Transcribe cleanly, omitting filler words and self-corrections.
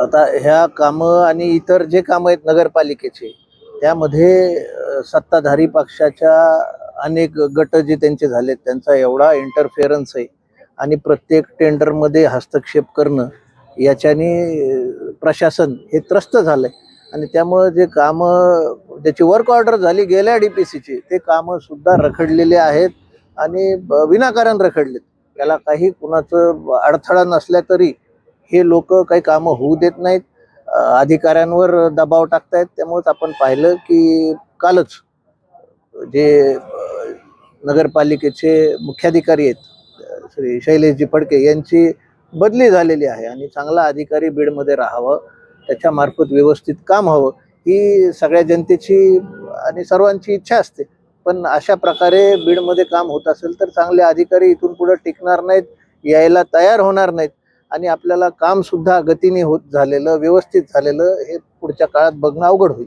आता ह्या कामं आणि इतर जे कामं आहेत नगरपालिकेचे, त्यामध्ये सत्ताधारी पक्षाच्या अनेक गट जे त्यांचे झालेत त्यांचा एवढा इंटरफेरन्स आहे आणि प्रत्येक टेंडरमध्ये हस्तक्षेप करणं याच्याने प्रशासन हे त्रस्त झालंय आणि त्यामुळं जे कामं ज्याची वर्क ऑर्डर झाली गेल्या DPCची ते कामं सुद्धा रखडलेले आहेत आणि विनाकारण रखडलेत. त्याला काही कुणाचं अडथळा नसल्या तरी हे लोक काही कामं होऊ देत नाहीत. अधिकाऱ्यांवर दबाव टाकतायत. त्यामुळेच आपण पाहिलं की कालच जे नगरपालिकेचे मुख्याधिकारी आहेत श्री शैलेशजी फडके यांची बदली झालेली आहे आणि चांगला अधिकारी बीडमध्ये राहावं, त्याच्यामार्फत व्यवस्थित काम व्हावं ही सगळ्या जनतेची आणि सर्वांची इच्छा असते. पण अशा प्रकारे बीडमध्ये काम होत असेल तर चांगले अधिकारी इथून पुढे टिकणार नाहीत, यायला तयार होणार नाहीत आणि आपल्याला काम सुद्धा गतीने होत झालेलं व्यवस्थित झालेलं हे पुढच्या काळात बघणं अवघड होईल.